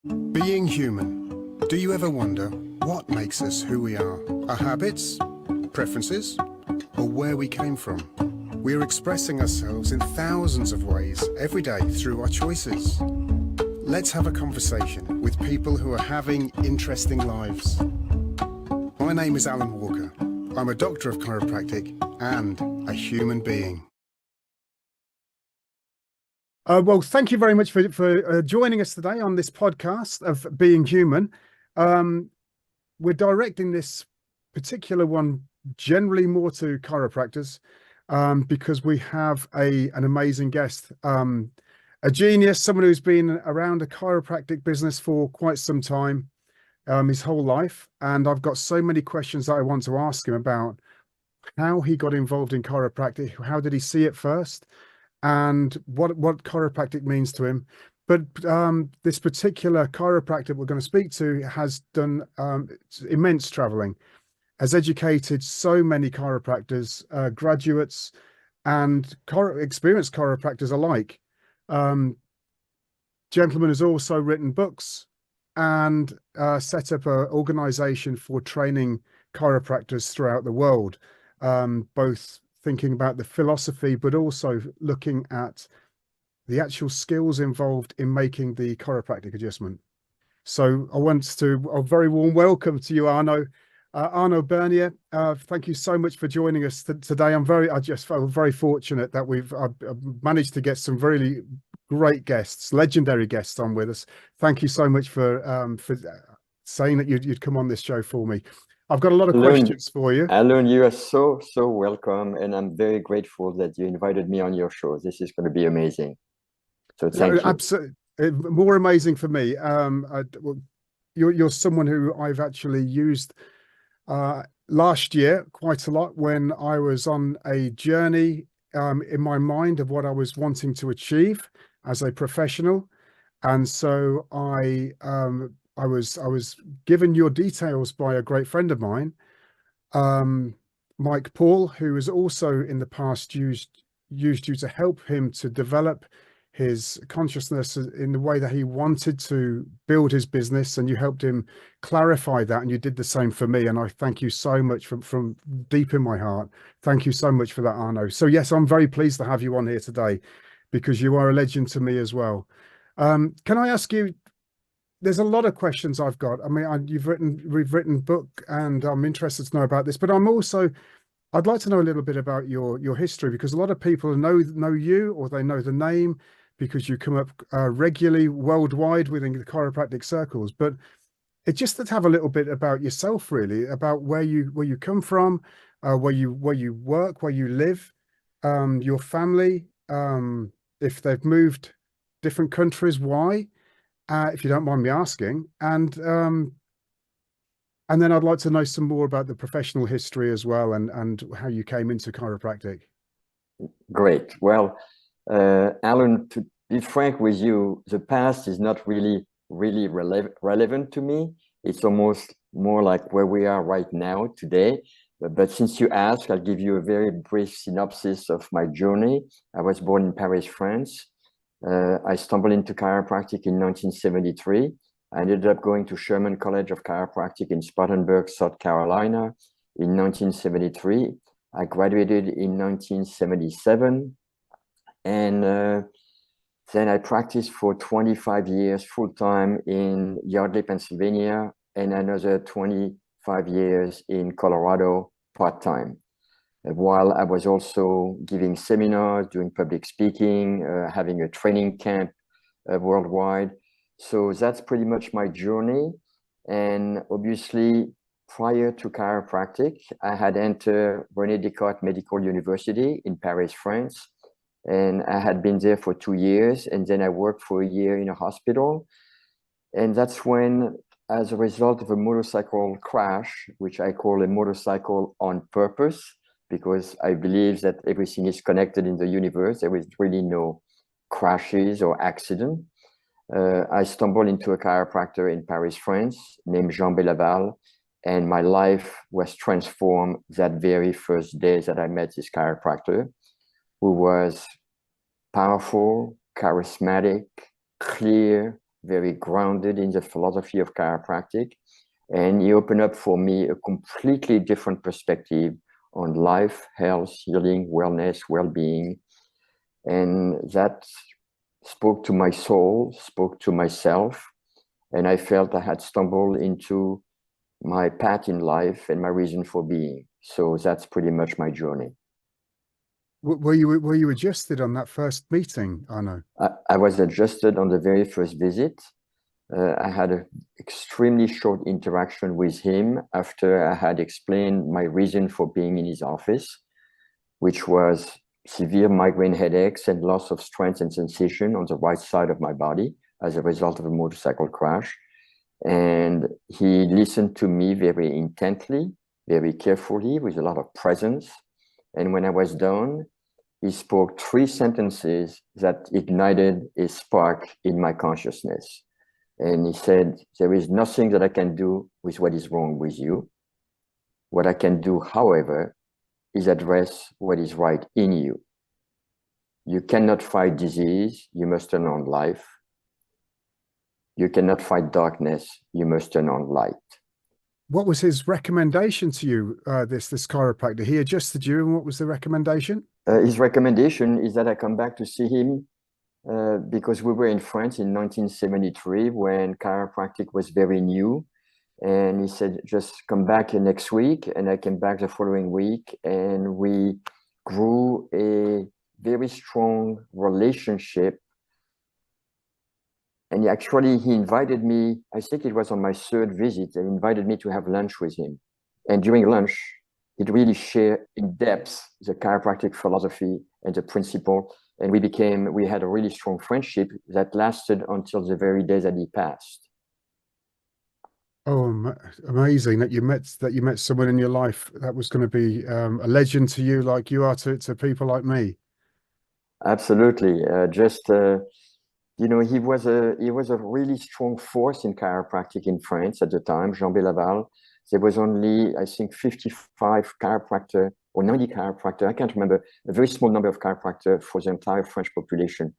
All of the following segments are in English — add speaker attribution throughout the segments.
Speaker 1: Being human. Do you ever wonder what makes us who we are? Our habits, preferences, or where we came from? We are expressing ourselves in thousands of ways every day through our choices. Let's have a conversation with people who are having interesting lives. My name is Alun Walker. I'm a doctor of chiropractic and a human being. Well, thank you very much for joining us today on this podcast of Being Human. We're directing this particular one generally more to chiropractors because we have an amazing guest, a genius, someone who's been around the chiropractic business for quite some time, his whole life. And I've got so many questions that I want to ask him about how he got involved in chiropractic. How did he see it first? And what chiropractic means to him. But this particular chiropractor we're going to speak to has done immense traveling, has educated so many chiropractors, graduates, and experienced chiropractors alike. Gentleman has also written books and set up an organization for training chiropractors throughout the world, both thinking about the philosophy, but also looking at the actual skills involved in making the chiropractic adjustment. So I want to a very warm welcome to you, Arno. Arno Burnier, thank you so much for joining us today. I just felt very fortunate that we've managed to get some really great guests, legendary guests on with us. Thank you so much for saying that you'd come on this show for me. I've got a lot of questions for you.
Speaker 2: Alun, you are so welcome, and I'm very grateful that you invited me on your show. This is going to be amazing. So thank you.
Speaker 1: Absolutely, more amazing for me. You're someone who I've actually used last year quite a lot when I was on a journey in my mind of what I was wanting to achieve as a professional, and so I was given your details by a great friend of mine, Mike Paul, who has also in the past used you to help him to develop his consciousness in the way that he wanted to build his business, and you helped him clarify that, and you did the same for me. And I thank you so much from deep in my heart. Thank you so much for that, Arno. So yes, I'm very pleased to have you on here today because you are a legend to me as well. Can I ask you? There's a lot of questions I've got. I mean, we've written book, and I'm interested to know about this, but I'd like to know a little bit about your history, because a lot of people know you, or they know the name because you come up regularly worldwide within the chiropractic circles. But it's just to have a little bit about yourself, really, about where you come from, where you work, where you live, your family, if they've moved different countries, why? If you don't mind me asking, and then I'd like to know some more about the professional history as well, and how you came into chiropractic.
Speaker 2: Great. Well, Alun, to be frank with you, the past is not really relevant to me. It's almost more like where we are right now today. But since you asked, I'll give you a very brief synopsis of my journey. I was born in Paris, France. I stumbled into chiropractic in 1973. I ended up going to Sherman College of Chiropractic in Spartanburg, South Carolina in 1973. I graduated in 1977. And then I practiced for 25 years full-time in Yardley, Pennsylvania, and another 25 years in Colorado part-time, while I was also giving seminars, doing public speaking, having a training camp worldwide. So that's pretty much my journey. And obviously, prior to chiropractic, I had entered René Descartes Medical University in Paris, France. And I had been there for 2 years. And then I worked for a year in a hospital. And that's when, as a result of a motorcycle crash, which I call a motorcycle on purpose, because I believe that everything is connected in the universe, there is really no crashes or accident. I stumbled into a chiropractor in Paris, France, named Jean Belaval, and my life was transformed that very first day that I met this chiropractor, who was powerful, charismatic, clear, very grounded in the philosophy of chiropractic. And he opened up for me a completely different perspective on life, health, healing, wellness, well-being. And that spoke to my soul, spoke to myself. And I felt I had stumbled into my path in life and my reason for being. So that's pretty much my journey.
Speaker 1: Were you adjusted on that first meeting, Arno?
Speaker 2: I was adjusted on the very first visit. I had an extremely short interaction with him after I had explained my reason for being in his office, which was severe migraine headaches and loss of strength and sensation on the right side of my body as a result of a motorcycle crash. And he listened to me very intently, very carefully, with a lot of presence. And when I was done, he spoke 3 sentences that ignited a spark in my consciousness. And he said, there is nothing that I can do with what is wrong with you. What I can do, however, is address what is right in you. You cannot fight disease, you must turn on life. You cannot fight darkness, you must turn on light.
Speaker 1: What was his recommendation to you, this chiropractor? He adjusted you, and what was the recommendation?
Speaker 2: His recommendation is that I come back to see him because we were in France in 1973 when chiropractic was very new. And he said, just come back next week. And I came back the following week, and we grew a very strong relationship. And he invited me, I think it was on my 3rd visit, and invited me to have lunch with him. And during lunch, it really shared in depth the chiropractic philosophy and the principle. And we had a really strong friendship that lasted until the very day that he passed.
Speaker 1: Oh, amazing that you met someone in your life that was going to be a legend to you, like you are to people like me.
Speaker 2: Absolutely. He was a really strong force in chiropractic in France at the time, Jean Belaval. There was only, I think, 55 chiropractor or 90 chiropractor, I can't remember, a very small number of chiropractor for the entire French population.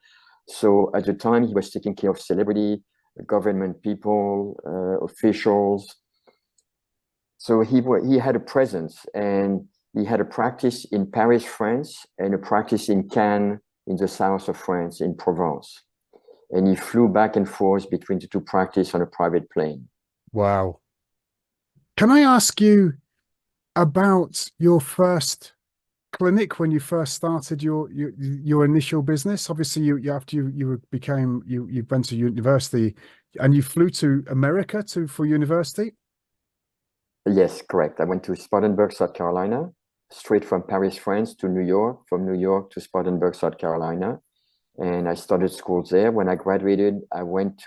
Speaker 2: So at the time, he was taking care of celebrity, government people, officials. So he had a presence, and he had a practice in Paris, France, and a practice in Cannes in the south of France, in Provence. And he flew back and forth between the 2 practices on a private plane.
Speaker 1: Wow. Can I ask you about your first clinic when you first started your initial business? Obviously, you went to university, and you flew to America for university.
Speaker 2: Yes, correct. I went to Spartanburg, South Carolina, straight from Paris, France to New York, from New York to Spartanburg, South Carolina. And I started school there. When I graduated, I went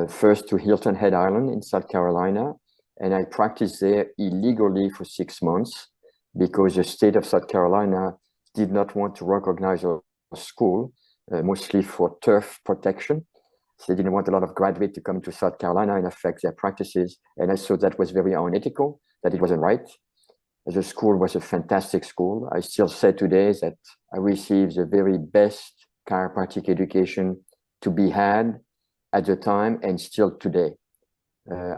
Speaker 2: first to Hilton Head Island in South Carolina, and I practiced there illegally for 6 months because the state of South Carolina did not want to recognize a school, mostly for turf protection. So they didn't want a lot of graduates to come to South Carolina and affect their practices. And I thought that was very unethical, that it wasn't right. The school was a fantastic school. I still say today that I received the very best chiropractic education to be had at the time and still today.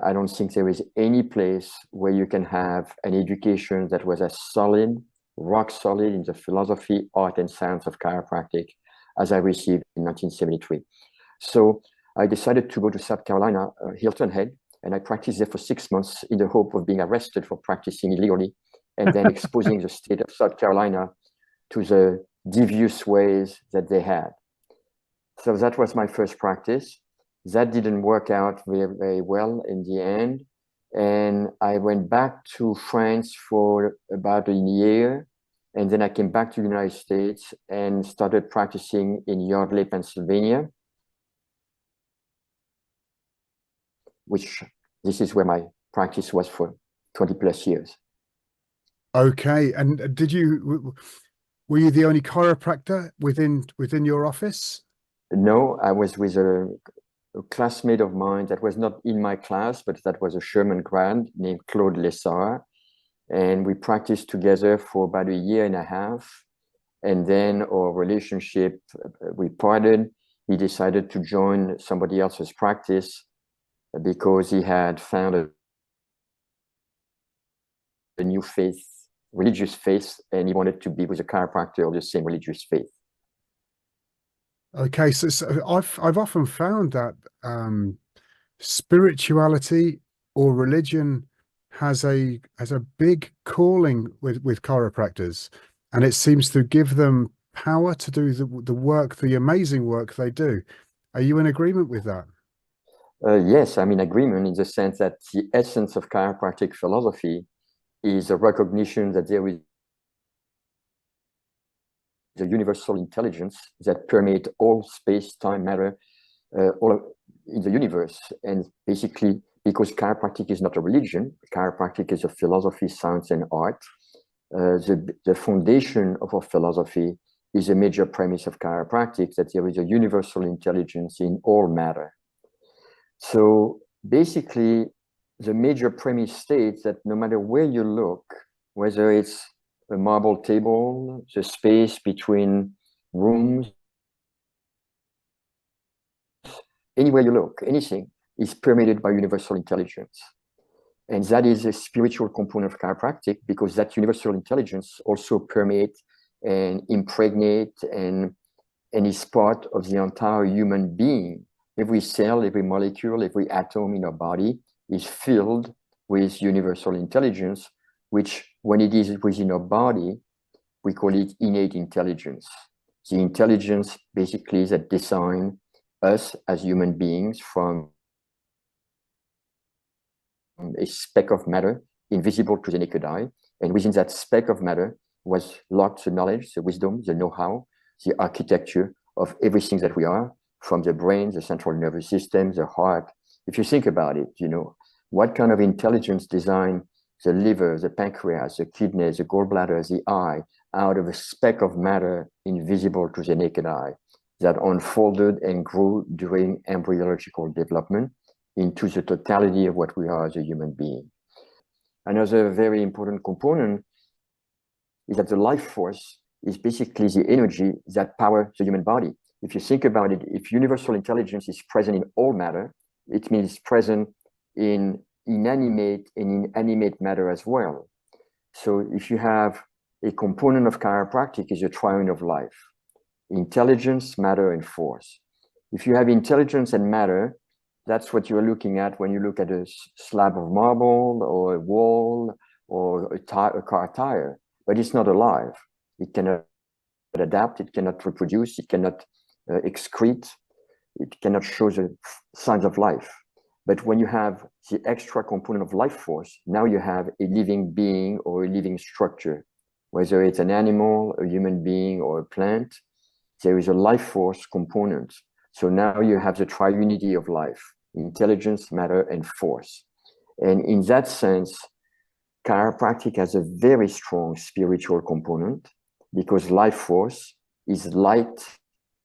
Speaker 2: I don't think there is any place where you can have an education that was as solid, rock solid in the philosophy, art, and science of chiropractic as I received in 1973. So I decided to go to South Carolina, Hilton Head, and I practiced there for 6 months in the hope of being arrested for practicing illegally, and then exposing the state of South Carolina to the devious ways that they had. So that was my first practice. That didn't work out very, very well in the end. And I went back to France for about a year. And then I came back to the United States and started practicing in Yardley, Pennsylvania, which this is where my practice was for 20 plus years.
Speaker 1: Okay. And were you the only chiropractor within your office?
Speaker 2: No, I was with a classmate of mine that was not in my class, but that was a Sherman grad named Claude Lessard. And we practiced together for about a year and a half. And then our relationship, we parted. he decided to join somebody else's practice because he had found a new faith, religious faith, and he wanted to be with a chiropractor of the same religious faith.
Speaker 1: Okay, so I've often found that spirituality or religion has a big calling with chiropractors, and it seems to give them power to do the work, the amazing work they do. Are you in agreement with that?
Speaker 2: Yes, I'm in agreement in the sense that the essence of chiropractic philosophy is a recognition that there is a universal intelligence that permeates all space, time, matter, in the universe. And basically, because chiropractic is not a religion, chiropractic is a philosophy, science, and art. The foundation of our philosophy is a major premise of chiropractic, that there is a universal intelligence in all matter. So basically, the major premise states that no matter where you look, whether it's a marble table, the space between rooms, anywhere you look, anything is permeated by universal intelligence. And that is a spiritual component of chiropractic, because that universal intelligence also permeates and impregnate and is part of the entire human being. Every cell, every molecule, every atom in our body is filled with universal intelligence, which when it is within our body, we call it innate intelligence. The intelligence basically that designs us as human beings from a speck of matter invisible to the naked eye. And within that speck of matter was locked the knowledge, the wisdom, the know-how, the architecture of everything that we are, from the brain, the central nervous system, the heart. If you think about it, you know, what kind of intelligence design the liver, the pancreas, the kidneys, the gallbladder, the eye, out of a speck of matter invisible to the naked eye, that unfolded and grew during embryological development into the totality of what we are as a human being. Another very important component is that the life force is basically the energy that powers the human body. If you think about it, if universal intelligence is present in all matter, it means it's present in inanimate and inanimate matter as well. So if you have a component of chiropractic is a triune of life, intelligence, matter, and force. If you have intelligence and matter, that's what you're looking at when you look at a slab of marble or a wall or a car tire, but it's not alive. It cannot adapt, it cannot reproduce, it cannot excrete, it cannot show the signs of life. But when you have the extra component of life force, now you have a living being or a living structure, whether it's an animal, a human being, or a plant, there is a life force component. So now you have the triunity of life, intelligence, matter, and force. And in that sense, chiropractic has a very strong spiritual component, because life force is light,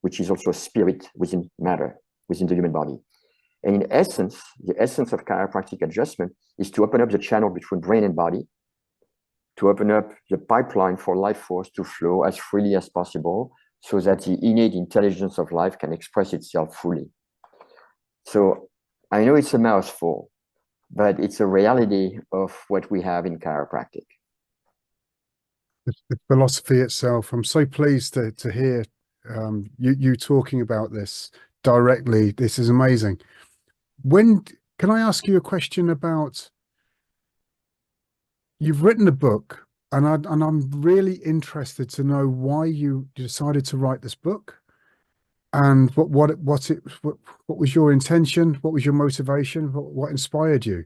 Speaker 2: which is also spirit within matter, within the human body. And in essence, the essence of chiropractic adjustment is to open up the channel between brain and body, to open up the pipeline for life force to flow as freely as possible, so that the innate intelligence of life can express itself fully. So I know it's a mouthful, but it's a reality of what we have in chiropractic.
Speaker 1: The philosophy itself. I'm so pleased to hear you talking about this directly. This is amazing. When can I ask you a question about? You've written a book, and I'm really interested to know why you decided to write this book, and what was your intention? What was your motivation? What inspired you?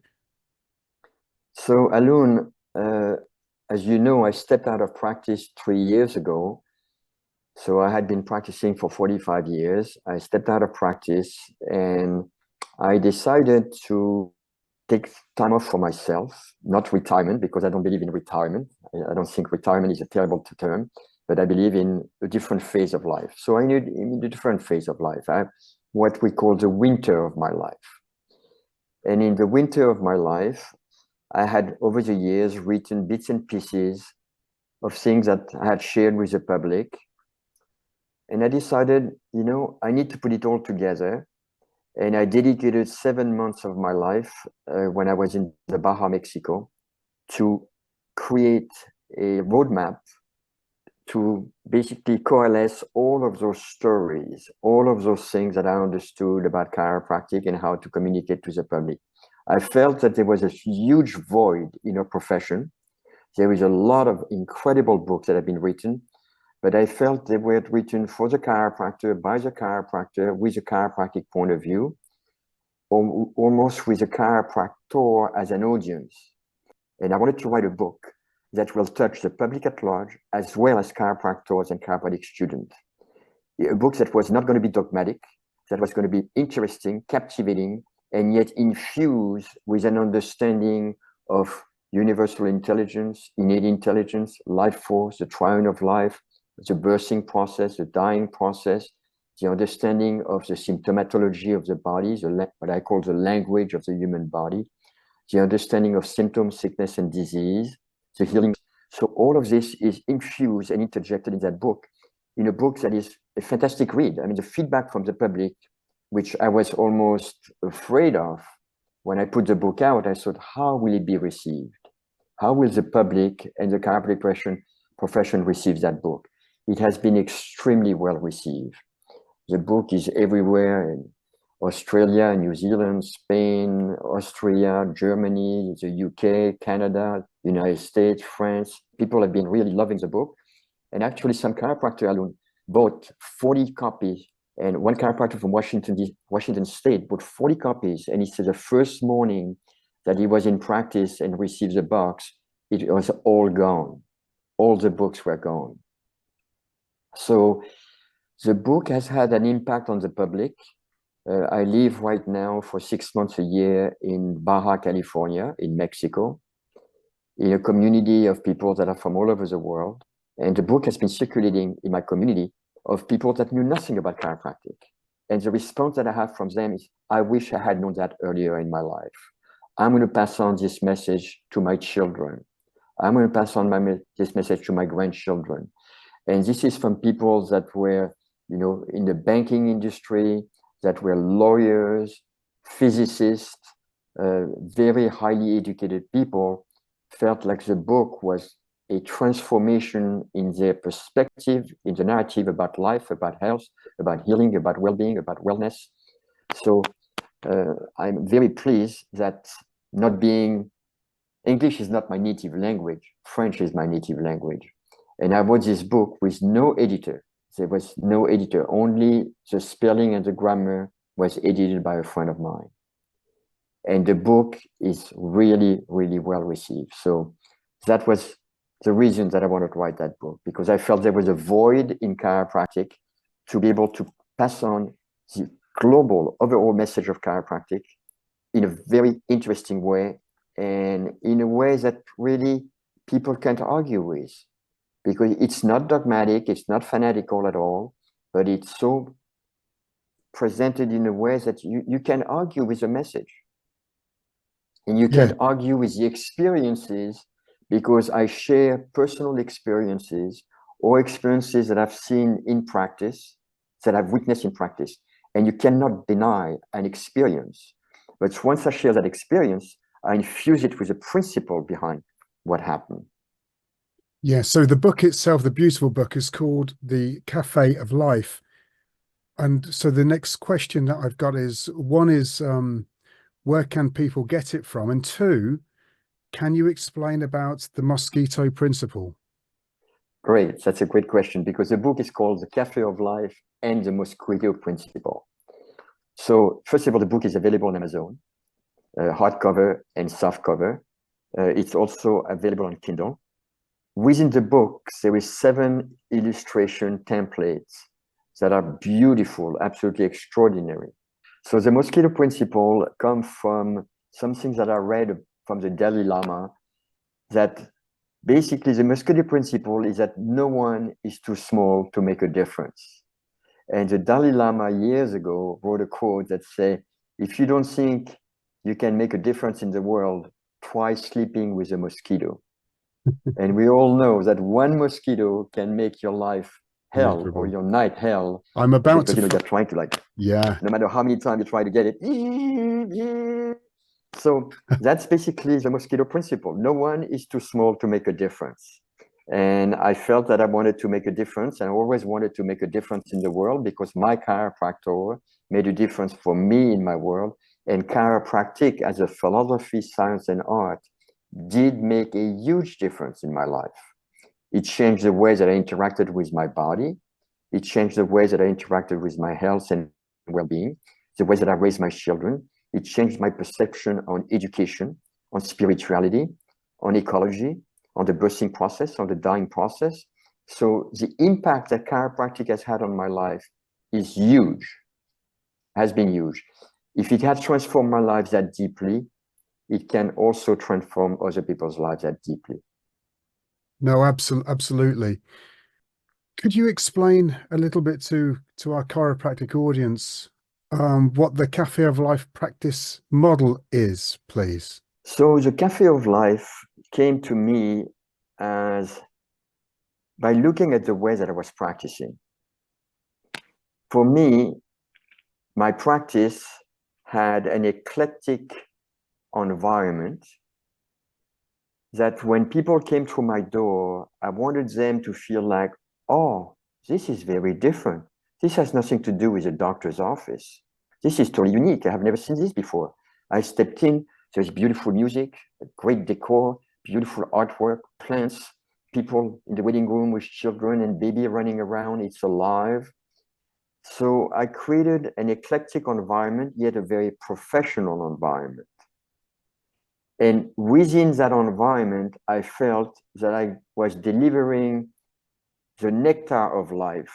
Speaker 2: So Alun, as you know, I stepped out of practice 3 years ago. So I had been practicing for 45 years. I stepped out of practice and I decided to take time off for myself, not retirement, because I don't believe in retirement. I don't think retirement is a terrible term, but I believe in a different phase of life. So I need in a different phase of life. I have what we call the winter of my life. And in the winter of my life, I had over the years written bits and pieces of things that I had shared with the public, And I decided, I need to put it all together. And I dedicated 7 months of my life when I was in the Baja, Mexico, to create a roadmap to basically coalesce all of those stories, all of those things that I understood about chiropractic and how to communicate to the public. I felt that there was a huge void in our profession. There is a lot of incredible books that have been written, but I felt they were written for the chiropractor, by the chiropractor, with a chiropractic point of view, or almost with a chiropractor as an audience. And I wanted to write a book that will touch the public at large, as well as chiropractors and chiropractic students. A book that was not going to be dogmatic, that was going to be interesting, captivating, and yet infused with an understanding of universal intelligence, innate intelligence, life force, the triune of life, the birthing process, the dying process, the understanding of the symptomatology of the body, what I call the language of the human body, the understanding of symptoms, sickness, and disease, the healing. So all of this is infused and interjected in that book, in a book that is a fantastic read. I mean, the feedback from the public, which I was almost afraid of when I put the book out, I thought, how will it be received? How will the public and the chiropractic profession receive that book? It has been extremely well received. The book is everywhere in Australia, New Zealand, Spain, Austria, Germany, the UK, Canada, United States, France. People have been really loving the book. And actually, some chiropractor alone bought 40 copies. And one chiropractor from Washington State bought 40 copies. And he said the first morning that he was in practice and received the box, it was all gone. All the books were gone. So the book has had an impact on the public. I live right now for 6 months a year in Baja, California, in Mexico, in a community of people that are from all over the world. And the book has been circulating in my community of people that knew nothing about chiropractic. And the response that I have from them is, I wish I had known that earlier in my life. I'm going to pass on this message to my children. I'm going to pass on this message to my grandchildren. And this is from people that were, in the banking industry, that were lawyers, physicists, very highly educated people, felt like the book was a transformation in their perspective, in the narrative about life, about health, about healing, about well-being, about wellness. So I'm very pleased that English is not my native language, French is my native language. And I wrote this book with no editor. There was no editor, only the spelling and the grammar was edited by a friend of mine. And the book is really, really well received. So that was the reason that I wanted to write that book, because I felt there was a void in chiropractic to be able to pass on the global overall message of chiropractic in a very interesting way, and in a way that really people can't argue with, because it's not dogmatic, it's not fanatical at all, but it's so presented in a way that you can argue with the message. And you can argue with the experiences, because I share personal experiences or experiences that I've seen in practice, that I've witnessed in practice. And you cannot deny an experience. But once I share that experience, I infuse it with a principle behind what happened.
Speaker 1: Yeah, so the book itself, the beautiful book, is called The Cafe of Life. And so the next question that I've got is, one is, where can people get it from? And two, can you explain about the mosquito principle?
Speaker 2: Great, that's a great question, because the book is called The Cafe of Life and the Mosquito Principle. So first of all, the book is available on Amazon, hardcover and softcover. It's also available on Kindle. Within the book, there is 7 illustration templates that are beautiful, absolutely extraordinary. So the mosquito principle comes from something that I read from the Dalai Lama, that basically the mosquito principle is that no one is too small to make a difference. And the Dalai Lama years ago wrote a quote that said, if you don't think you can make a difference in the world, try sleeping with a mosquito. And we all know that one mosquito can make your life hell or
Speaker 1: miserable.
Speaker 2: your night hell,
Speaker 1: I'm about
Speaker 2: because
Speaker 1: to.
Speaker 2: you're trying to, like,
Speaker 1: Yeah.
Speaker 2: no matter how many times you try to get it. So that's basically the mosquito principle. No one is too small to make a difference. And I felt that I wanted to make a difference, and I always wanted to make a difference in the world, because my chiropractor made a difference for me in my world. And chiropractic as a philosophy, science, and art did make a huge difference in my life. It changed the way that I interacted with my body. It changed the way that I interacted with my health and well-being, the way that I raised my children. It changed my perception on education, on spirituality, on ecology, on the birthing process, on the dying process. So the impact that chiropractic has had on my life is huge, has been huge. If it has transformed my life that deeply, it can also transform other people's lives that deeply.
Speaker 1: No, absolutely. Could you explain a little bit to our chiropractic audience what the Cafe of Life practice model is, please?
Speaker 2: So the Cafe of Life came to me as by looking at the way that I was practicing. For me, my practice had an eclectic environment that when people came through my door, I wanted them to feel like, oh, this is very different. This has nothing to do with a doctor's office. This is totally unique. I have never seen this before. I stepped in, there's beautiful music, great decor, beautiful artwork, plants, people in the waiting room with children and baby running around. It's alive. So I created an eclectic environment, yet a very professional environment. And within that environment, I felt that I was delivering the nectar of life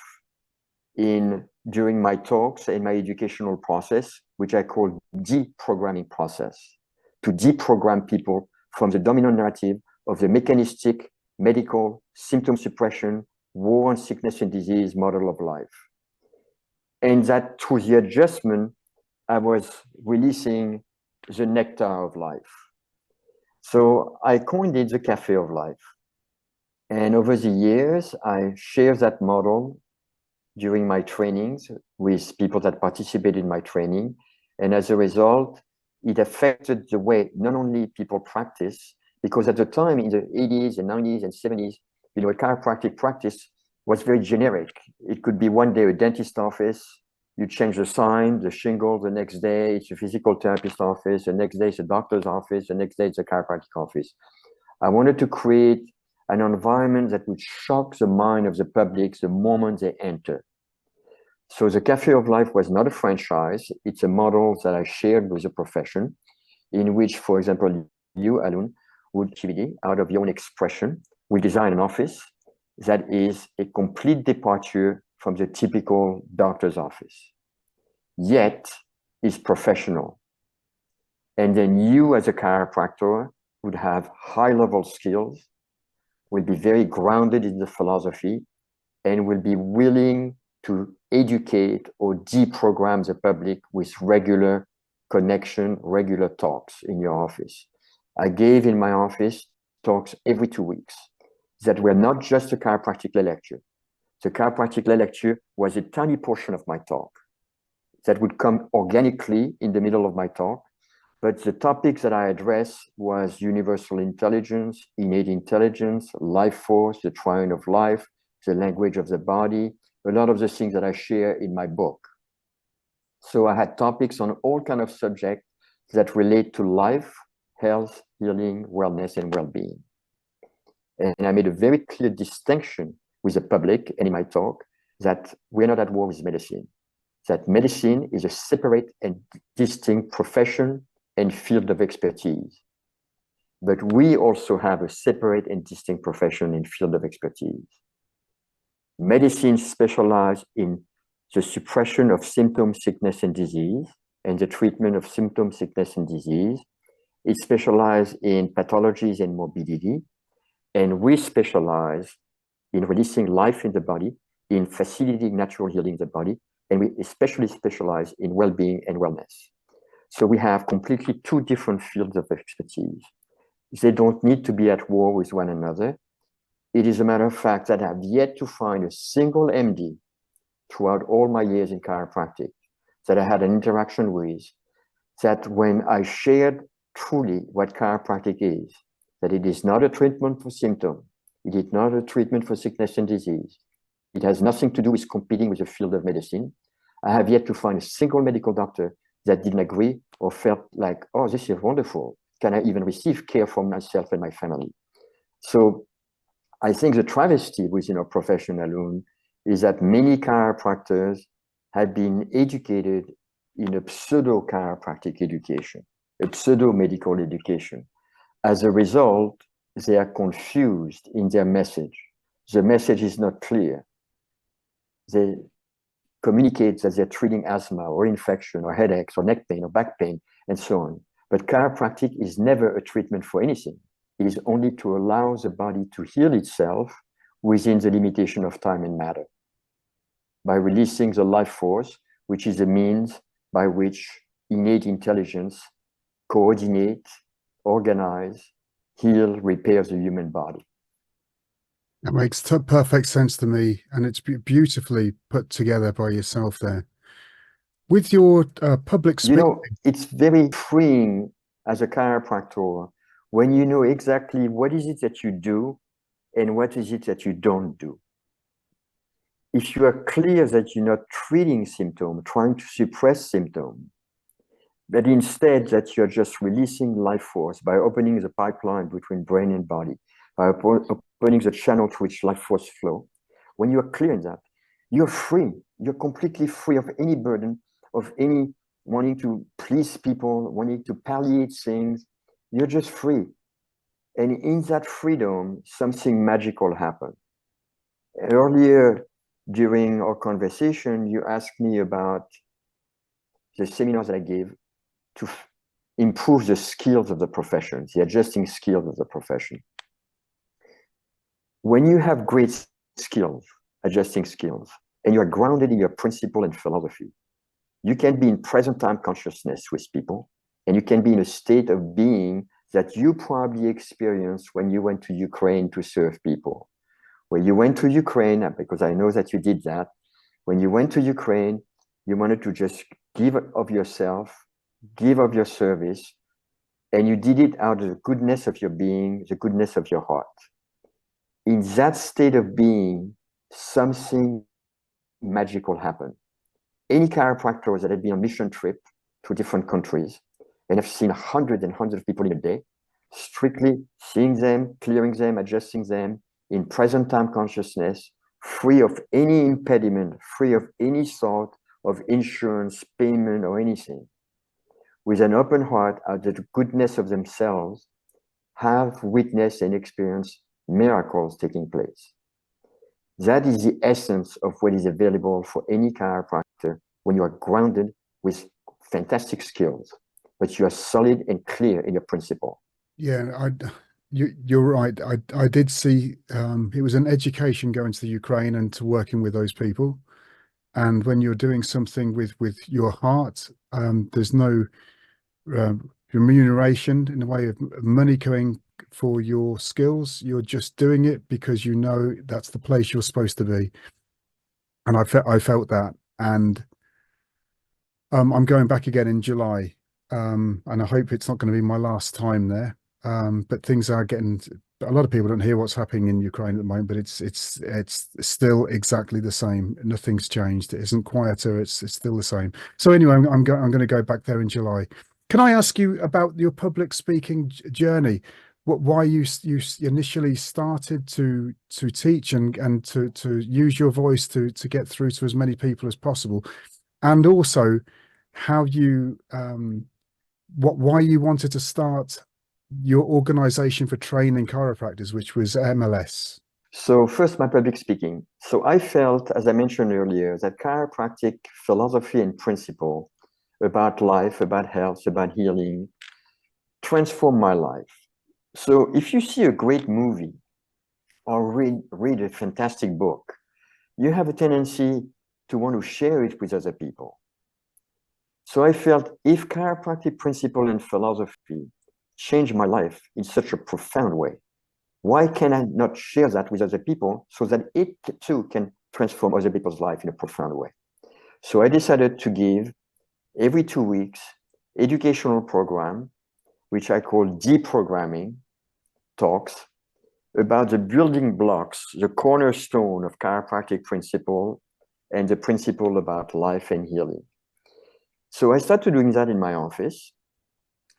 Speaker 2: during my talks and my educational process, which I call deprogramming process, to deprogram people from the dominant narrative of the mechanistic, medical, symptom suppression, war and sickness and disease model of life. And that through the adjustment, I was releasing the nectar of life. So I coined it the Cafe of Life. And over the years, I shared that model during my trainings with people that participated in my training. And as a result, it affected the way not only people practice, because at the time in the 80s and 90s and 70s, a chiropractic practice was very generic. It could be one day a dentist office, you change the sign, the shingle, the next day it's a physical therapist office, the next day it's a doctor's office, the next day it's a chiropractic office. I wanted to create an environment that would shock the mind of the public the moment they enter. So the Cafe of Life was not a franchise. It's a model that I shared with the profession, in which, for example, you, Alun, would out of your own expression, we design an office that is a complete departure from the typical doctor's office, yet is professional. And then you as a chiropractor would have high-level skills, will be very grounded in the philosophy, and will be willing to educate or deprogram the public with regular connection, regular talks in your office. I gave in my office talks every 2 weeks that were not just a chiropractic lecture. The chiropractic lecture was a tiny portion of my talk that would come organically in the middle of my talk. But the topics that I addressed was universal intelligence, innate intelligence, life force, the triune of life, the language of the body, a lot of the things that I share in my book. So I had topics on all kinds of subjects that relate to life, health, healing, wellness, and well-being. And I made a very clear distinction with the public and in my talk that we're not at war with medicine, that medicine is a separate and distinct profession and field of expertise. But we also have a separate and distinct profession and field of expertise. Medicine specializes in the suppression of symptom, sickness, and disease, and the treatment of symptom, sickness, and disease. It specializes in pathologies and morbidity, and we specialize in releasing life in the body, in facilitating natural healing in the body, and we especially specialize in well-being and wellness. So we have completely two different fields of expertise. They don't need to be at war with one another. It is a matter of fact that I've yet to find a single MD throughout all my years in chiropractic that I had an interaction with, that when I shared truly what chiropractic is, that it is not a treatment for symptom, it is not a treatment for sickness and disease, it has nothing to do with competing with the field of medicine. I have yet to find a single medical doctor that didn't agree or felt like, oh, this is wonderful. Can I even receive care for myself and my family? So I think the travesty within our profession, Alun, is that many chiropractors have been educated in a pseudo-chiropractic education, a pseudo-medical education. As a result, they are confused in their message. The message is not clear. They communicate that they're treating asthma or infection or headaches or neck pain or back pain and so on. But chiropractic is never a treatment for anything. It is only to allow the body to heal itself within the limitation of time and matter, by releasing the life force, which is a means by which innate intelligence coordinate, organize, heal, repair the human body.
Speaker 1: That makes perfect sense to me, and it's beautifully put together by yourself there. With your public speaking,
Speaker 2: you know, it's very freeing as a chiropractor when you know exactly what is it that you do and what is it that you don't do. If you are clear that you're not treating symptom, trying to suppress symptom, but instead that you're just releasing life force by opening the pipeline between brain and body, by opening the channel through which life force flow, when you're clear in that, you're free. You're completely free of any burden, of any wanting to please people, wanting to palliate things. You're just free. And in that freedom, something magical happened. Earlier during our conversation, you asked me about the seminars that I gave to improve the skills of the profession, the adjusting skills of the profession. When you have great skills, adjusting skills, and you are grounded in your principle and philosophy, you can be in present time consciousness with people, and you can be in a state of being that you probably experienced when you went to Ukraine to serve people. When you went to Ukraine, because I know that you did that, when you went to Ukraine, you wanted to just give of yourself, give of your service, and you did it out of the goodness of your being, the goodness of your heart. In that state of being, something magical happened. Any chiropractors that have been on mission trip to different countries and have seen hundreds and hundreds of people in a day, strictly seeing them, clearing them, adjusting them in present time consciousness, free of any impediment, free of any sort of insurance, payment, or anything, with an open heart out of the goodness of themselves, have witnessed and experienced miracles taking place. That is the essence of what is available for any chiropractor when you are grounded with fantastic skills, but you are solid and clear in your principle.
Speaker 1: Yeah, you're right. I did see it was an education going to the Ukraine and to working with those people. And when you're doing something with your heart, there's no remuneration in the way of money coming for your skills. You're just doing it because you know that's the place you're supposed to be. And I felt that. And I'm going back again in July, and I hope it's not going to be my last time there. But things are getting, a lot of people don't hear what's happening in Ukraine at the moment, but it's still exactly the same. Nothing's changed. It isn't quieter. It's still the same. So anyway, I'm going to go back there in July. Can I ask you about your public speaking journey? Why you initially started to teach and to use your voice to get through to as many people as possible, and also how you why you wanted to start your organization for training chiropractors, which was MLS.
Speaker 2: So first, my public speaking. So I felt, as I mentioned earlier, that chiropractic philosophy and principle about life, about health, about healing, transformed my life. So if you see a great movie or read a fantastic book, you have a tendency to want to share it with other people. So I felt if chiropractic principle and philosophy changed my life in such a profound way, Why can I not share that with other people so that it too can transform other people's life in a profound way? So I decided to give every 2 weeks educational program, which I call deprogramming talks, about the building blocks, the cornerstone of chiropractic principle and the principle about life and healing. So I started doing that in my office.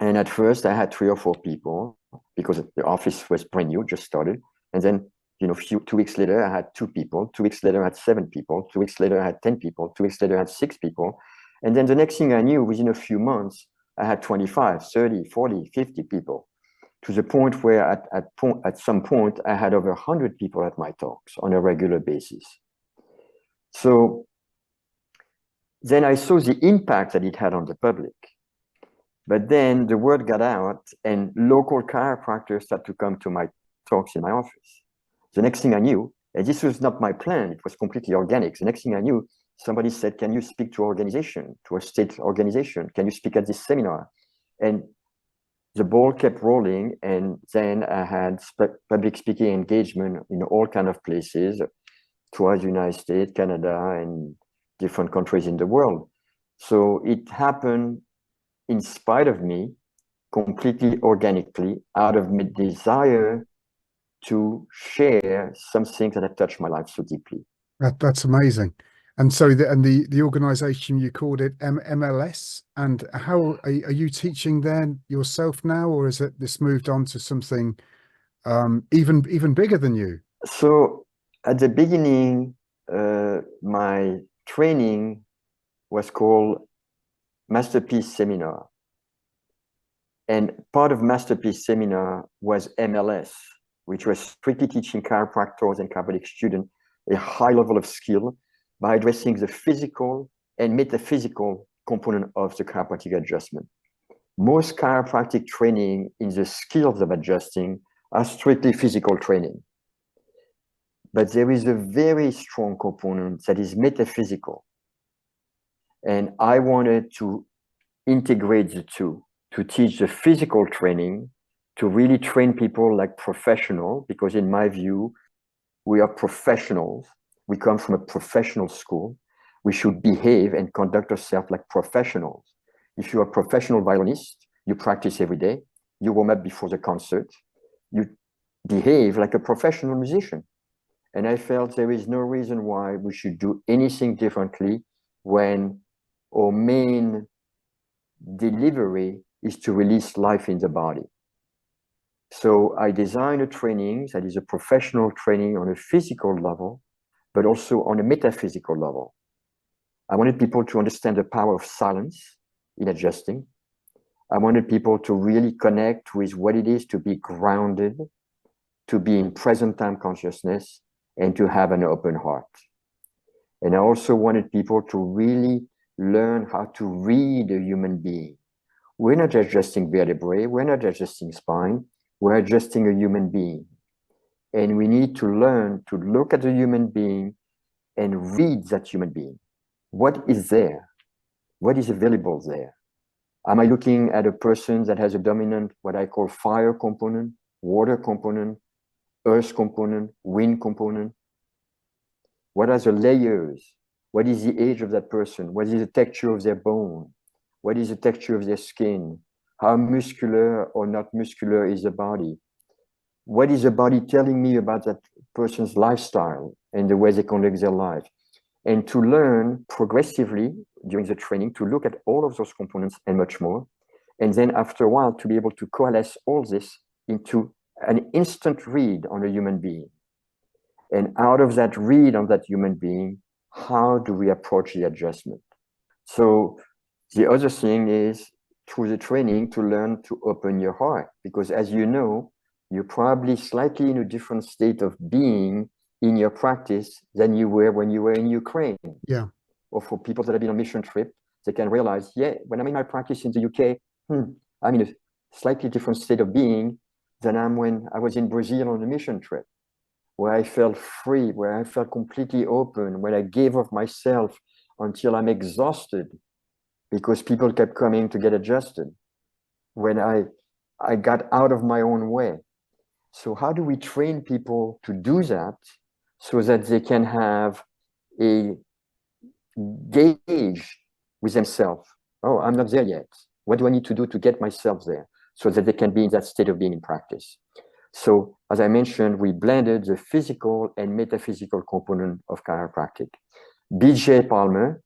Speaker 2: And at first I had 3 or 4 people because the office was brand new, just started. And then, 2 weeks later, I had 2 people. 2 weeks later, I had 7 people. 2 weeks later, I had 10 people. 2 weeks later, I had 6 people. And then the next thing I knew, within a few months, I had 25, 30, 40, 50 people, to the point where at some point, I had over 100 people at my talks on a regular basis. So then I saw the impact that it had on the public. But then the word got out and local chiropractors started to come to my talks in my office. The next thing I knew, and this was not my plan, it was completely organic. The next thing I knew, somebody said, can you speak to an organization, to a state organization? Can you speak at this seminar? And the ball kept rolling. And then I had public speaking engagement in all kinds of places, throughout the United States, Canada, and different countries in the world. So it happened in spite of me, completely organically, out of my desire to share something that had touched my life so deeply.
Speaker 1: That's amazing. And so the organization, you called it MLS. And how are you teaching then yourself now, or is it this moved on to something even bigger than you?
Speaker 2: So at the beginning, my training was called Masterpiece Seminar. And part of Masterpiece Seminar was MLS, which was strictly teaching chiropractors and chiropractic students a high level of skill by addressing the physical and metaphysical component of the chiropractic adjustment. Most chiropractic training in the skills of adjusting are strictly physical training. But there is a very strong component that is metaphysical. And I wanted to integrate the two, to teach the physical training, to really train people like professionals, because in my view, we are professionals. We come from a professional school. We should behave and conduct ourselves like professionals. If you're a professional violinist, you practice every day, you warm up before the concert, you behave like a professional musician. And I felt there is no reason why we should do anything differently when our main delivery is to release life in the body. So I designed a training that is a professional training on a physical level, but also on a metaphysical level. I wanted people to understand the power of silence in adjusting. I wanted people to really connect with what it is to be grounded, to be in present time consciousness, and to have an open heart. And I also wanted people to really learn how to read a human being. We're not adjusting vertebrae, we're not adjusting spine, we're adjusting a human being. And we need to learn to look at the human being and read that human being. What is there? What is available there? Am I looking at a person that has a dominant, what I call fire component, water component, earth component, wind component? What are the layers? What is the age of that person? What is the texture of their bone? What is the texture of their skin? How muscular or not muscular is the body? What is the body telling me about that person's lifestyle and the way they conduct their life? And to learn progressively during the training to look at all of those components and much more. And then after a while, to be able to coalesce all this into an instant read on a human being. And out of that read on that human being, how do we approach the adjustment? So the other thing is through the training to learn to open your heart, because as you know, you're probably slightly in a different state of being in your practice than you were when you were in Ukraine.
Speaker 1: Yeah.
Speaker 2: Or for people that have been on mission trip, they can realize, yeah, when I'm in my practice in the UK, I'm in a slightly different state of being than I'm when I was in Brazil on a mission trip, where I felt free, where I felt completely open, where I gave of myself until I'm exhausted because people kept coming to get adjusted. When I got out of my own way. So how do we train people to do that so that they can have a gauge with themselves? Oh, I'm not there yet. What do I need to do to get myself there so that they can be in that state of being in practice? So as I mentioned, we blended the physical and metaphysical component of chiropractic. BJ Palmer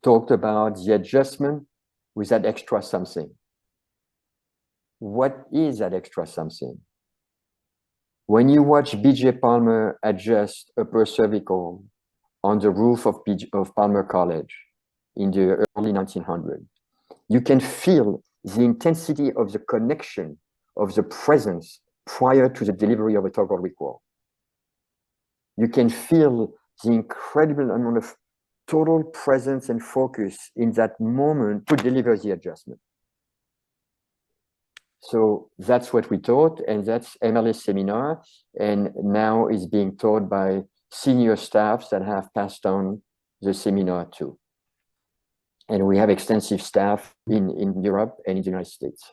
Speaker 2: talked about the adjustment with that extra something. What is that extra something? When you watch BJ Palmer adjust upper cervical on the roof of Palmer College in the early 1900s, you can feel the intensity of the connection, of the presence prior to the delivery of a toggle recall. You can feel the incredible amount of total presence and focus in that moment to deliver the adjustment. So that's what we taught, and that's MLS seminar, and now is being taught by senior staffs that have passed on the seminar too. And we have extensive staff in Europe and in the United States.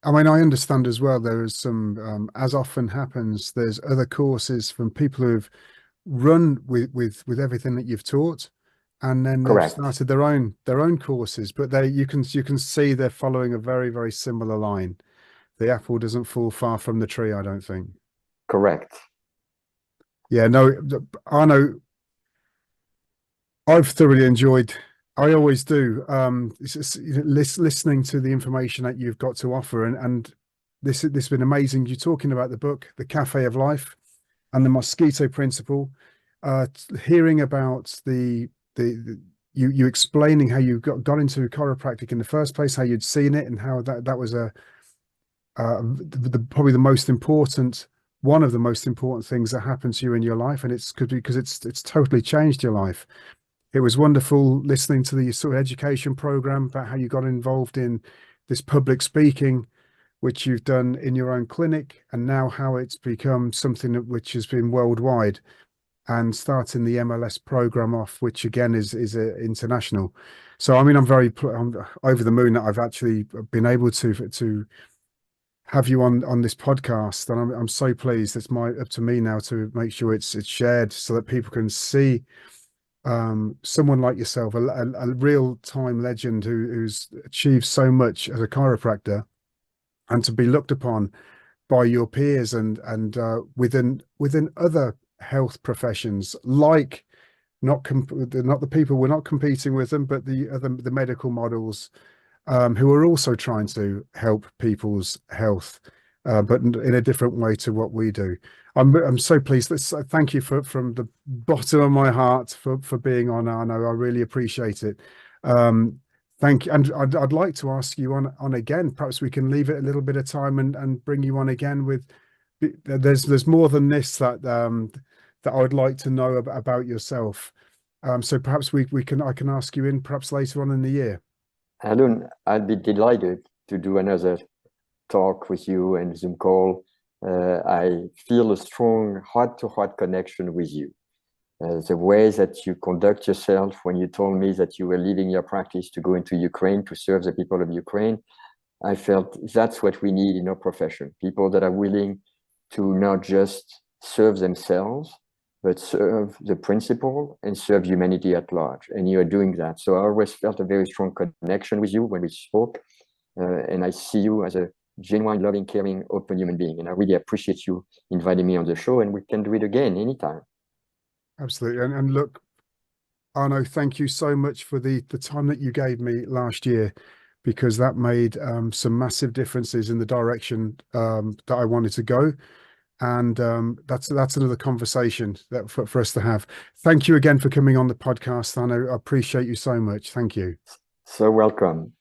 Speaker 1: I mean, I understand as well, there is some, as often happens, there's other courses from people who've run with everything that you've taught, and then they've started their own courses, but you can see they're following a very, very similar line. The apple doesn't fall far from the tree, I don't think.
Speaker 2: Correct.
Speaker 1: Yeah, no, Arno, I've thoroughly enjoyed, I always do, listening to the information that you've got to offer, and this has been amazing. You're talking about the book, The Cafe of Life, and the mosquito principle, hearing about you explaining how you got into chiropractic in the first place, how you'd seen it, and how that was probably the most important, one of the most important things that happened to you in your life, and it's because it's totally changed your life. It was wonderful listening to the sort of education program about how you got involved in this public speaking, which you've done in your own clinic, and now how it's become something which has been worldwide, and starting the MLS program off, which again is international. So I mean, I'm over the moon that I've actually been able to have you on this podcast, and I'm so pleased. It's up to me now to make sure it's shared so that people can see someone like yourself, a real-time legend who's achieved so much as a chiropractor, and to be looked upon by your peers and within other health professions, like not the people, we're not competing with them, but the medical models, who are also trying to help people's health, but in a different way to what we do. I'm so pleased. Thank you from the bottom of my heart for being on, Arno. I really appreciate it. Thank you. And I'd like to ask you on again. Perhaps we can leave it a little bit of time and bring you on again with. There's more than this that I would like to know about yourself. So perhaps I can ask you in perhaps later on in the year.
Speaker 2: Alun, I'd be delighted to do another talk with you and Zoom call. I feel a strong heart-to-heart connection with you. The way that you conduct yourself when you told me that you were leaving your practice to go into Ukraine to serve the people of Ukraine, I felt that's what we need in our profession. People that are willing to not just serve themselves, but serve the principle and serve humanity at large. And you are doing that. So I always felt a very strong connection with you when we spoke. And I see you as a genuine, loving, caring, open human being. And I really appreciate you inviting me on the show, and we can do it again anytime.
Speaker 1: Absolutely. And look, Arno, thank you so much for the time that you gave me last year, because that made some massive differences in the direction that I wanted to go. And that's another conversation that for us to have. Thank you again for coming on the podcast, Arno. I appreciate you so much. Thank you.
Speaker 2: So welcome.